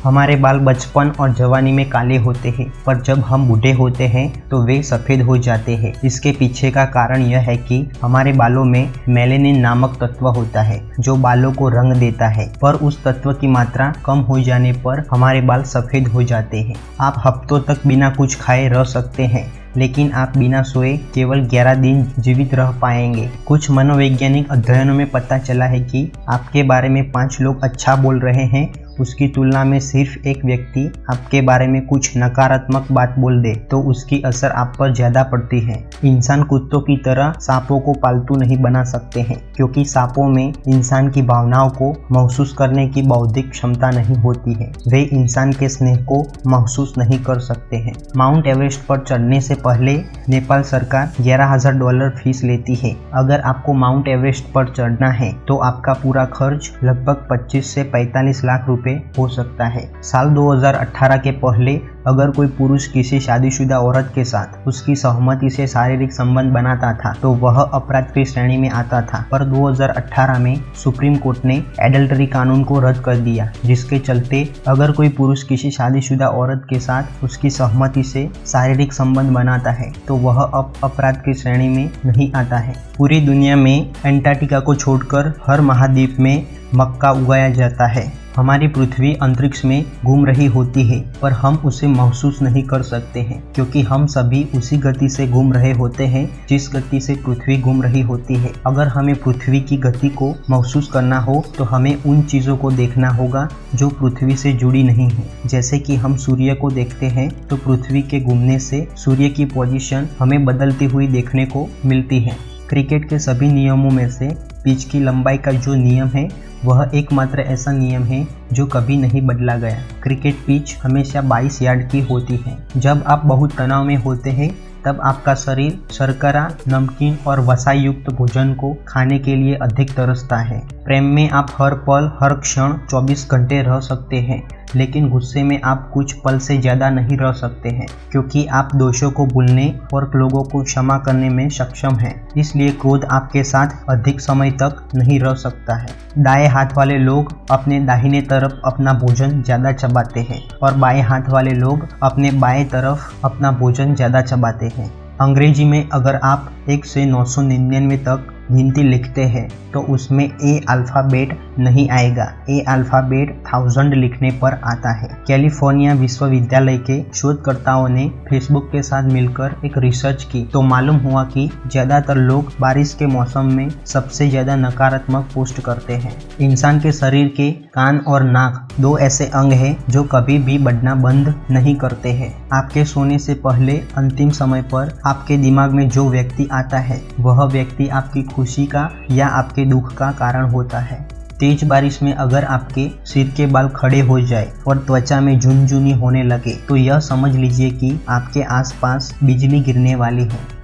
हमारे बाल बचपन और जवानी में काले होते हैं, पर जब हम बूढ़े होते हैं तो वे सफ़ेद हो जाते हैं। इसके पीछे का कारण यह है कि हमारे बालों में मेलेनिन नामक तत्व होता है जो बालों को रंग देता है, पर उस तत्व की मात्रा कम हो जाने पर हमारे बाल सफ़ेद हो जाते हैं। आप हफ्तों तक बिना कुछ खाए रह सकते हैं, लेकिन आप बिना सोए केवल 11 दिन जीवित रह पाएंगे। कुछ मनोवैज्ञानिक अध्ययनों में पता चला है कि आपके बारे में 5 लोग अच्छा बोल रहे हैं, उसकी तुलना में सिर्फ एक व्यक्ति आपके बारे में कुछ नकारात्मक बात बोल दे तो उसकी असर आप पर ज़्यादा पड़ती है। इंसान कुत्तों की तरह सांपों को पालतू नहीं बना सकते हैं, क्योंकि सांपों में इंसान की भावनाओं को महसूस करने की बौद्धिक क्षमता नहीं होती है। वे इंसान के स्नेह को महसूस नहीं कर सकते हैं। माउंट एवरेस्ट पर चढ़ने से पहले नेपाल सरकार $11,000 फीस लेती है। अगर आपको माउंट एवरेस्ट पर चढ़ना है तो आपका पूरा खर्च लगभग 25 से 45 लाख रुपए हो सकता है। साल 2018 के पहले अगर कोई पुरुष किसी शादीशुदा औरत के साथ उसकी सहमति से शारीरिक संबंध बनाता था तो वह अपराध की श्रेणी में आता था, पर 2018 में सुप्रीम कोर्ट ने एडल्टरी कानून को रद्द कर दिया, जिसके चलते अगर कोई पुरुष किसी शादीशुदा औरत के साथ उसकी सहमति से शारीरिक संबंध बनाता है तो वह अब अपराध की श्रेणी में नहीं आता है। पूरी दुनिया में अंटार्कटिका को छोड़कर हर महाद्वीप में मक्का उगाया जाता है। हमारी पृथ्वी अंतरिक्ष में घूम रही होती है, पर हम उसे महसूस नहीं कर सकते हैं, क्योंकि हम सभी उसी गति से घूम रहे होते हैं जिस गति से पृथ्वी घूम रही होती है। अगर हमें पृथ्वी की गति को महसूस करना हो तो हमें उन चीज़ों को देखना होगा जो पृथ्वी से जुड़ी नहीं है। जैसे कि हम सूर्य को देखते हैं तो पृथ्वी के घूमने से सूर्य की पोजीशन हमें बदलती हुई देखने को मिलती है। क्रिकेट के सभी नियमों में से पिच की लंबाई का जो नियम है वह एकमात्र ऐसा नियम है जो कभी नहीं बदला गया। क्रिकेट पिच हमेशा 22 यार्ड की होती है। जब आप बहुत तनाव में होते हैं तब आपका शरीर शर्करा, नमकीन और वसा युक्त भोजन को खाने के लिए अधिक तरसता है। प्रेम में आप हर पल हर क्षण 24 घंटे रह सकते हैं, लेकिन गुस्से में आप कुछ पल से ज़्यादा नहीं रह सकते हैं, क्योंकि आप दोषों को भूलने और लोगों को क्षमा करने में सक्षम हैं। इसलिए क्रोध आपके साथ अधिक समय तक नहीं रह सकता है। दाएं हाथ वाले लोग अपने दाहिने तरफ अपना भोजन ज़्यादा चबाते हैं और बाएं हाथ वाले लोग अपने बाएं तरफ अपना भोजन ज़्यादा चबाते हैं। अंग्रेजी में अगर आप 1 से 999 तक गिनती लिखते हैं तो उसमें ए अल्फ़ाबेट नहीं आएगा। ए अल्फ़ाबेट 1000 लिखने पर आता है। कैलिफोर्निया विश्वविद्यालय के शोधकर्ताओं ने फेसबुक के साथ मिलकर एक रिसर्च की तो मालूम हुआ कि ज़्यादातर लोग बारिश के मौसम में सबसे ज़्यादा नकारात्मक पोस्ट करते हैं। इंसान के शरीर के कान और नाक 2 ऐसे अंग हैं जो कभी भी बढ़ना बंद नहीं करते हैं। आपके सोने से पहले अंतिम समय पर आपके दिमाग में जो व्यक्ति आता है वह व्यक्ति आपकी खुशी का या आपके दुख का कारण होता है। तेज बारिश में अगर आपके सिर के बाल खड़े हो जाए और त्वचा में झुनझुनी होने लगे तो यह समझ लीजिए कि आपके आसपास बिजली गिरने वाली है।